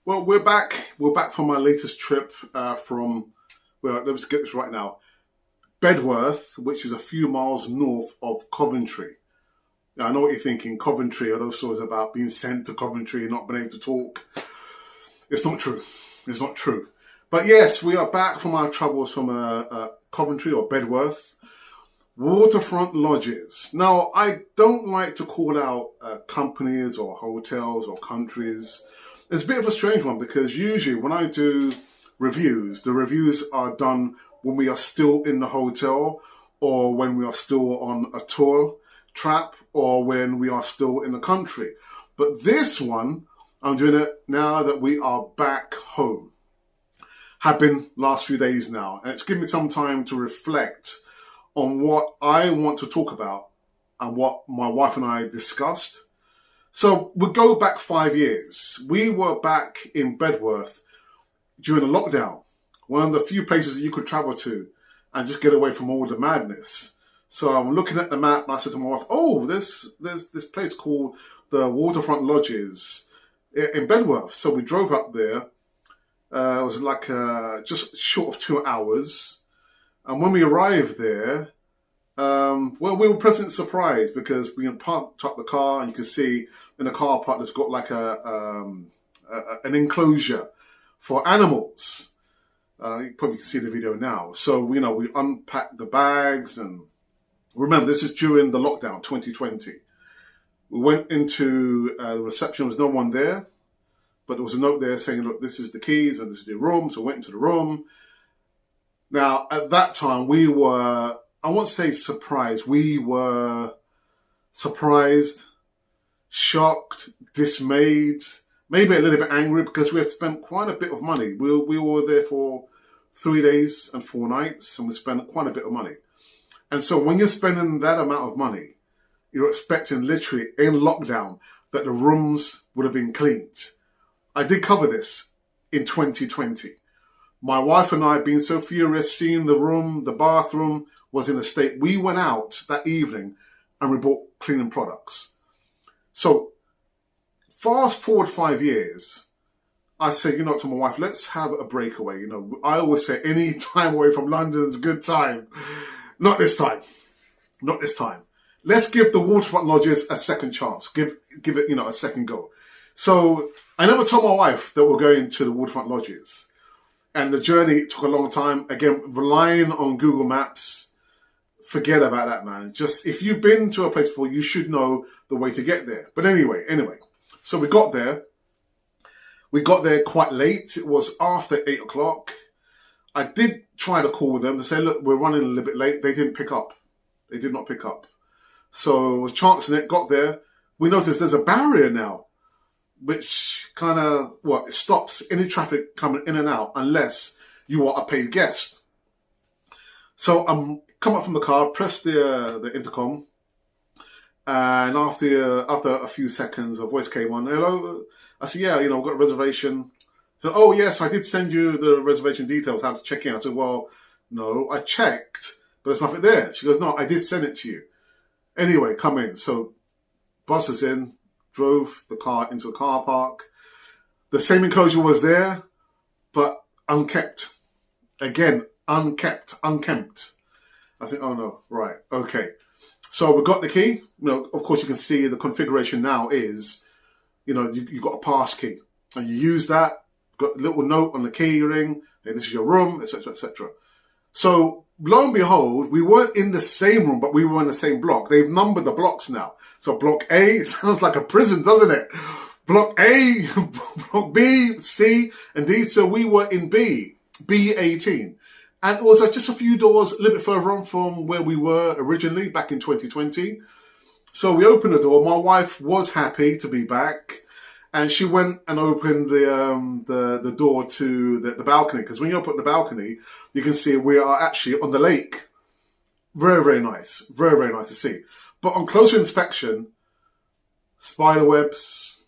Well, we're back. We're back from our latest trip from, well, let's get this right now. Bedworth, which is a few miles north of Coventry. Now, I know what you're thinking. Coventry are those stories about being sent to Coventry and not being able to talk. It's not true. It's not true. But yes, we are back from our travels from Coventry or Bedworth. Waterfront lodges. Now, I don't like to call out companies or hotels or countries. It's a bit of a strange one because usually when I do reviews, the reviews are done when we are still in the hotel or when we are still on a tour trap or when we are still in the country. But this one, I'm doing it now that we are back home. Have been last few days now, and it's given me some time to reflect on what I want to talk about and what my wife and I discussed. So we'll go back 5 years. We were back in Bedworth during the lockdown, one of the few places that you could travel to and just get away from all the madness. So I'm looking at the map and I said to my wife, oh, there's this place called the Waterfront Lodges in Bedworth. So we drove up there. It was like just short of 2 hours. And when we arrived there, well, we were pleasantly surprised because we parked up the car and you could see in the car park there's got like an enclosure for animals. You probably can see the video now. So, we unpacked the bags and remember, this is during the lockdown, 2020. We went into the reception, there was no one there, but there was a note there saying, look, this is the keys and this is the room. So we went into the room. Now, at that time, we were, I won't say surprised, we were surprised, shocked, dismayed, maybe a little bit angry because we had spent quite a bit of money. We were there for 3 days and 4 nights and we spent quite a bit of money. And so when you're spending that amount of money, you're expecting literally in lockdown that the rooms would have been cleaned. I did cover this in 2020. My wife and I being so furious, seeing the room, the bathroom was in a state. We went out that evening and we bought cleaning products. So fast forward 5 years, I said, to my wife, let's have a breakaway. I always say any time away from London is a good time. Not this time. Not this time. Let's give the Waterfront Lodges a second chance. Give it, a second go. So I never told my wife that we're going to the Waterfront Lodges. And the journey took a long time. Again, relying on Google Maps, forget about that, man. Just if you've been to a place before, you should know the way to get there. But anyway. So we got there. We got there quite late. It was after 8 o'clock. I did try to call them to say, look, we're running a little bit late. They didn't pick up. They did not pick up. So I was chancing it, got there. We noticed there's a barrier now, which kind of, it stops any traffic coming in and out unless you are a paid guest. So I'm come up from the car, press the intercom, and after a few seconds, a voice came on. Hello, I said, yeah, we've got a reservation. So, oh yes, I did send you the reservation details, how to check in. I said, well, no, I checked, but there's nothing there. She goes, no, I did send it to you. Anyway, come in. So bus is in. Drove the car into the car park. The same enclosure was there, but unkept. Again, unkempt. I think, oh no, right, okay. So we got the key. Of course, you can see the configuration now is, you've got a pass key. And you use that, got a little note on the key ring, hey, this is your room, etc., etc. So lo and behold, we weren't in the same room, but we were in the same block. They've numbered the blocks now. So block A sounds like a prison, doesn't it? Block A, block B, C, and D. So we were in B18. And it was just a few doors a little bit further on from where we were originally back in 2020. So we opened the door. My wife was happy to be back. And she went and opened the door to the balcony. Because when you open the balcony, you can see we are actually on the lake. Very, very nice. Very, very nice to see. But on closer inspection, spider webs,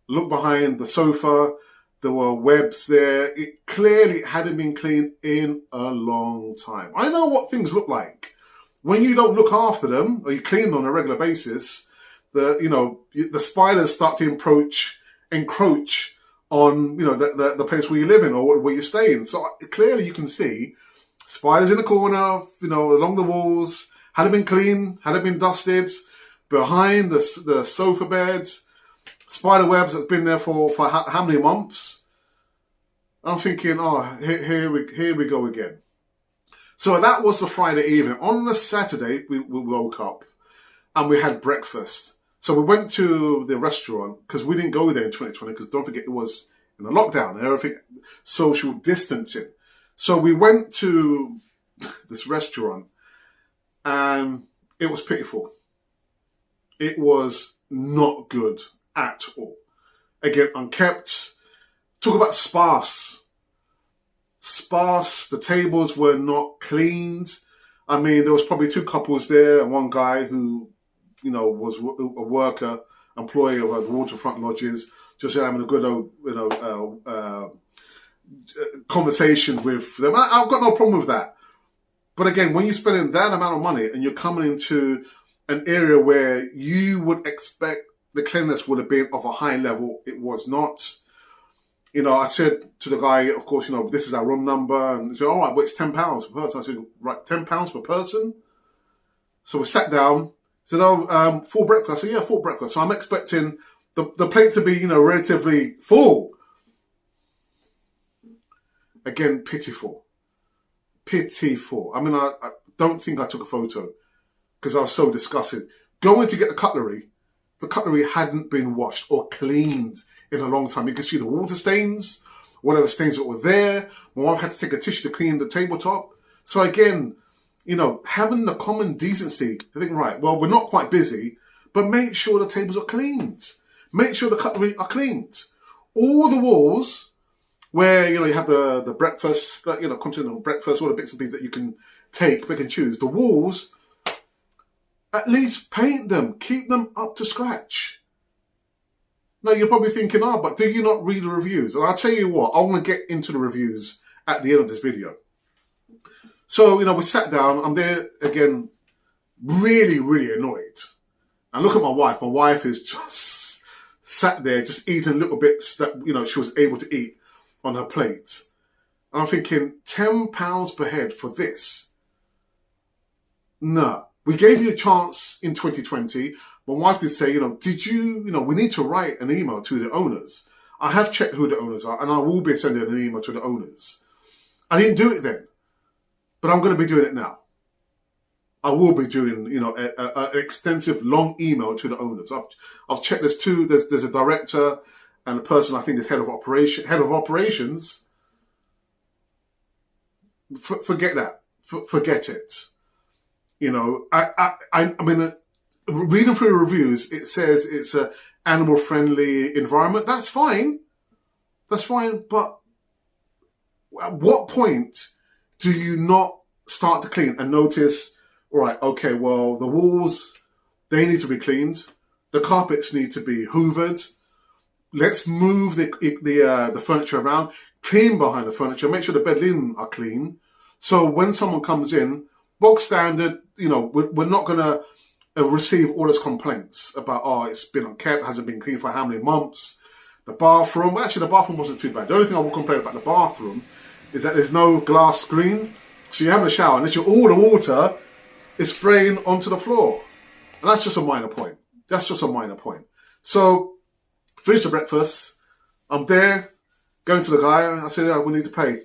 look behind the sofa, there were webs there. It clearly hadn't been cleaned in a long time. I know what things look like. When you don't look after them, or you clean them on a regular basis, the spiders start to encroach on, the place where you live in or where you're staying. So clearly you can see spiders in the corner, along the walls. Had it been clean, had it been dusted, behind the sofa beds, spider webs that's been there for how many months? I'm thinking, oh, here we go again. So that was the Friday evening. On the Saturday, we woke up and we had breakfast. So we went to the restaurant because we didn't go there in 2020 because don't forget it was in a lockdown and everything, social distancing. So we went to this restaurant and it was pitiful. It was not good at all. Again, unkept. Talk about sparse. Sparse. The tables were not cleaned. I mean, there was probably 2 couples there and one guy who, was a worker, employee of the waterfront lodges, just having a good old, conversation with them. I've got no problem with that. But again, when you're spending that amount of money and you're coming into an area where you would expect the cleanliness would have been of a high level, it was not. I said to the guy, of course, this is our room number. And he said, all right, but it's £10 per person. I said, right, £10 per person? So we sat down. He said, oh, full breakfast. I said, yeah, full breakfast. So I'm expecting the plate to be, relatively full. Again, pitiful. Pitiful. I mean, I don't think I took a photo because I was so disgusted. Going to get the cutlery hadn't been washed or cleaned in a long time. You can see the water stains, whatever stains that were there. My wife had to take a tissue to clean the tabletop. So again, having the common decency to think, right, well, we're not quite busy, but make sure the tables are cleaned. Make sure the cutlery are cleaned. All the walls where, you have the breakfast, continental breakfast, all the bits and pieces that you can take, pick and choose. The walls, at least paint them, keep them up to scratch. Now, you're probably thinking, but do you not read the reviews? And I'll tell you what, I want to get into the reviews at the end of this video. So, we sat down. I'm there again, really, really annoyed. And look at my wife. My wife is just sat there, just eating little bits that, she was able to eat on her plate. And I'm thinking, £10 per head for this? No. We gave you a chance in 2020. My wife did say, did you, we need to write an email to the owners. I have checked who the owners are and I will be sending an email to the owners. I didn't do it then, but I'm going to be doing it now. I will be doing, an extensive long email to the owners. I've checked there's 2, there's a director and a person I think is head of operations. Forget that. Forget it. I mean, reading through the reviews, it says it's a animal-friendly environment. That's fine. That's fine. But at what point do you not start to clean and notice, all right, okay, well, the walls, they need to be cleaned. The carpets need to be hoovered. Let's move the furniture around, clean behind the furniture, make sure the bed linen are clean. So when someone comes in, bog standard, we're not going to receive all those complaints about, it's been unkept, hasn't been cleaned for how many months. The bathroom, actually the bathroom wasn't too bad. The only thing I will complain about the bathroom is that there's no glass screen. So you're having a shower and all the water is spraying onto the floor. And that's just a minor point. That's just a minor point. So, finish the breakfast. I'm there, going to the guy. I said, we need to pay.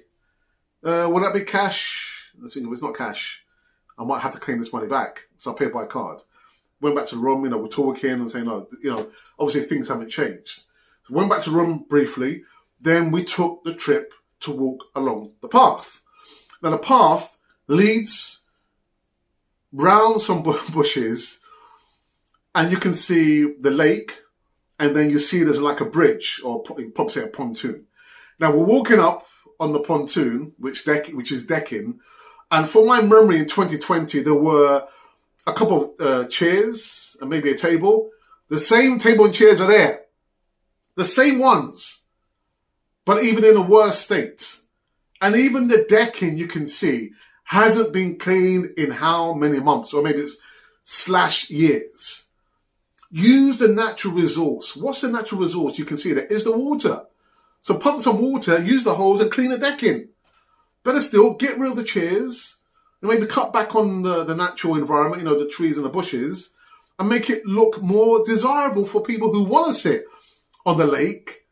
Will that be cash? I said, no, it's not cash. I might have to claim this money back. So I paid by card. Went back to the room, we're talking and saying, obviously things haven't changed. So went back to the room briefly. Then we took the trip to walk along the path. Now the path leads round some bushes and you can see the lake and then you see there's like a bridge or you'd probably say a pontoon. Now we're walking up on the pontoon, which is decking. And from my memory in 2020, there were a couple of chairs and maybe a table. The same table and chairs are there. The same ones, but even in a worse state. And even the decking you can see hasn't been cleaned in how many months, or maybe it's / years. Use the natural resource. What's the natural resource? You can see that is the water. So pump some water, use the hose and clean the decking. Better still, get rid of the chairs and maybe cut back on the natural environment, you know, the trees and the bushes, and make it look more desirable for people who want to sit on the lake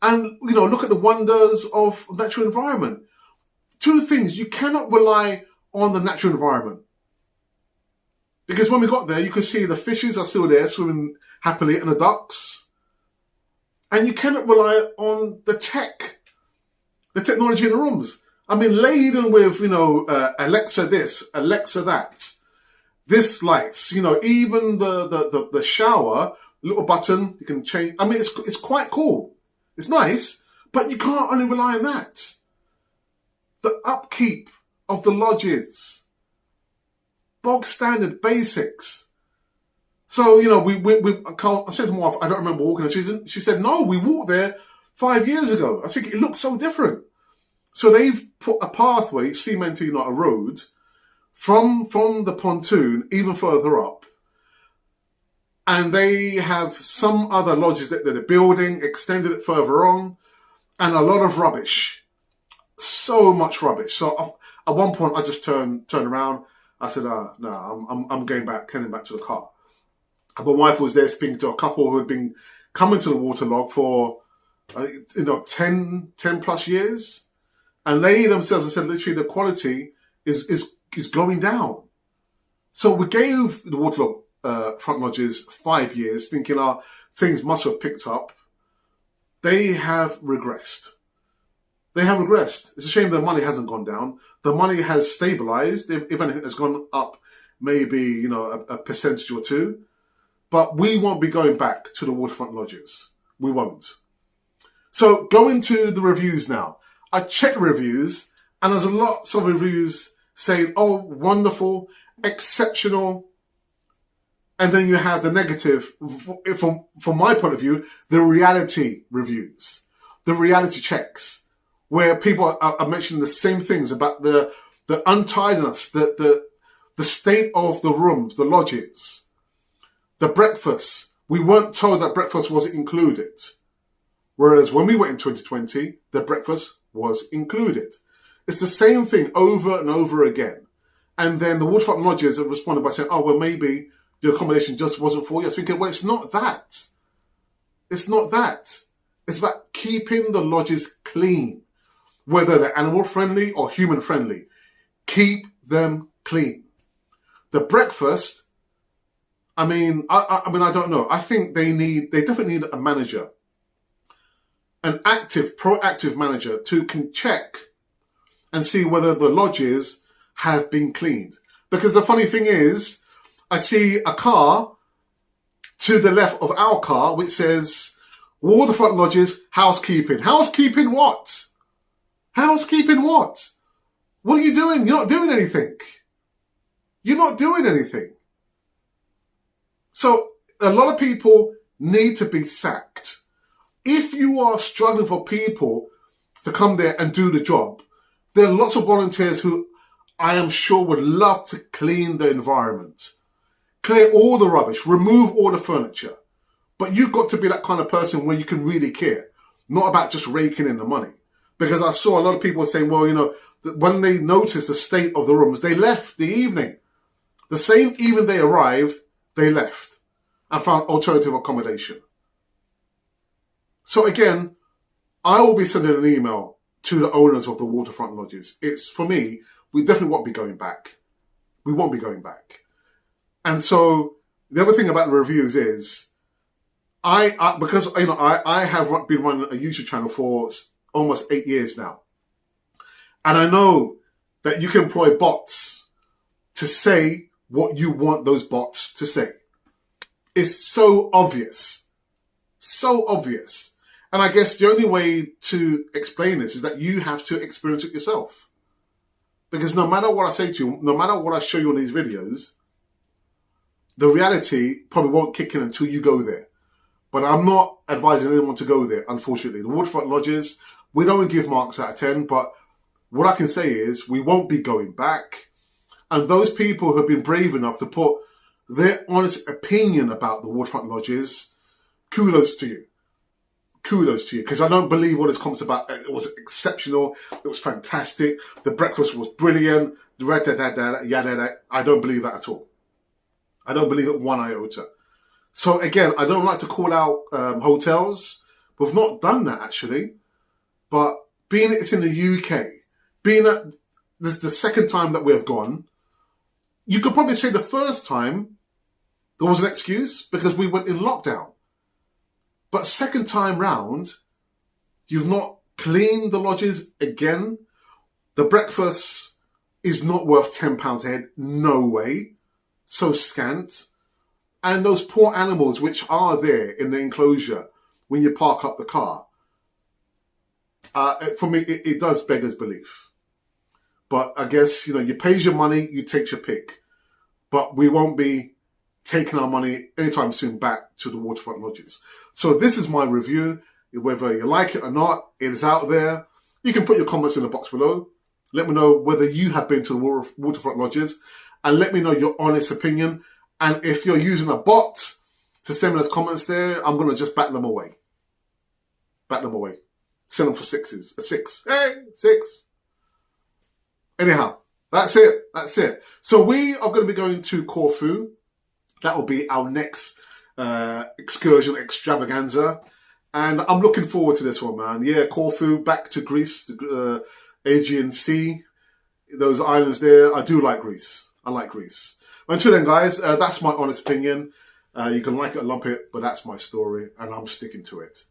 and, you know, look at the wonders of natural environment. Two things, you cannot rely on the natural environment. Because when we got there, you can see the fishes are still there swimming happily and the ducks. And you cannot rely on the technology in the rooms. I mean, laden with, you know, Alexa this, Alexa that. This lights, you know, even the shower, little button, you can change. I mean, it's quite cool. It's nice, but you can't only rely on that. The upkeep of the lodges. Bog standard basics. So, you know, I said to my wife, I don't remember walking. She said, no, we walked there 5 years ago. I think it looks so different. So they've put a pathway, cementing like a road, from the pontoon even further up. And they have some other lodges that they're building, extended it further on, and a lot of rubbish. So much rubbish. So at one point I just turned around. I said, no, I'm heading back to the car. And my wife was there speaking to a couple who had been coming to the waterlog for, 10 plus years. And they themselves have said literally the quality is going down. So we gave the waterlog front lodges 5 years, thinking things must have picked up. They have regressed. It's a shame the money hasn't gone down. The money has stabilised. If anything, has gone up maybe, you know, a percentage or two. But we won't be going back to the waterfront lodges. We won't. So going to the reviews now. I checked reviews and there's lots of reviews saying, oh, wonderful, exceptional. And then you have the negative, from my point of view, the reality reviews, the reality checks, where people are mentioning the same things about the untidiness, the state of the rooms, the lodges, the breakfast. We weren't told that breakfast wasn't included. Whereas when we went in 2020, the breakfast was included. It's the same thing over and over again. And then the waterfront lodges have responded by saying, oh, well, maybe the accommodation just wasn't for you. I was thinking, well, it's not that. It's not that. It's about keeping the lodges clean, whether they're animal friendly or human friendly. Keep them clean. The breakfast, I don't know. I think they definitely need a manager, an active, proactive manager can check and see whether the lodges have been cleaned. Because the funny thing is, I see a car to the left of our car which says, waterfront lodges, housekeeping. Housekeeping what? Housekeeping what? What are you doing? You're not doing anything. You're not doing anything. So a lot of people need to be sacked. If you are struggling for people to come there and do the job, there are lots of volunteers who I am sure would love to clean the environment. Clear all the rubbish, remove all the furniture. But you've got to be that kind of person where you can really care, not about just raking in the money. Because I saw a lot of people saying, well, you know, when they noticed the state of the rooms, they left the evening. The same evening they arrived, they left and found alternative accommodation. So again, I will be sending an email to the owners of the waterfront lodges. It's, for me, we definitely won't be going back. We won't be going back. And so the other thing about the reviews is, because I have been running a YouTube channel for almost 8 years now. And I know that you can employ bots to say what you want those bots to say. It's so obvious. So obvious. And I guess the only way to explain this is that you have to experience it yourself. Because no matter what I say to you, no matter what I show you on these videos, the reality probably won't kick in until you go there. But I'm not advising anyone to go there, unfortunately. The waterfront lodges, we don't give marks out of 10, but what I can say is we won't be going back. And those people who have been brave enough to put their honest opinion about the waterfront lodges, kudos to you. kudos to you, because I don't believe all this comments about it was exceptional, it was fantastic, the breakfast was brilliant, I don't believe that at all. I don't believe it one iota. So again, I don't like to call out hotels. We've not done that actually, but being it's in the UK, being that this is the second time that we have gone, you could probably say the first time there was an excuse because we went in lockdown. But second time round, you've not cleaned the lodges again. The breakfast is not worth £10 a head. No way. So scant. And those poor animals which are there in the enclosure when you park up the car, for me, it does beggars belief. But I guess, you pay your money, you take your pick. But we won't be taking our money anytime soon back to the waterfront lodges. So this is my review. Whether you like it or not, it is out there. You can put your comments in the box below. Let me know whether you have been to the waterfront lodges, and let me know your honest opinion. And if you're using a bot to send me those comments there, I'm going to just bat them away. Bat them away. Send them for sixes. A 6. Hey, 6. Anyhow, that's it. That's it. So we are going to be going to Corfu. That will be our next excursion extravaganza. And I'm looking forward to this one, man. Yeah, Corfu, back to Greece, the Aegean Sea. Those islands there. I do like Greece. I like Greece. Until then, guys, that's my honest opinion. You can like it or lump it, but that's my story, and I'm sticking to it.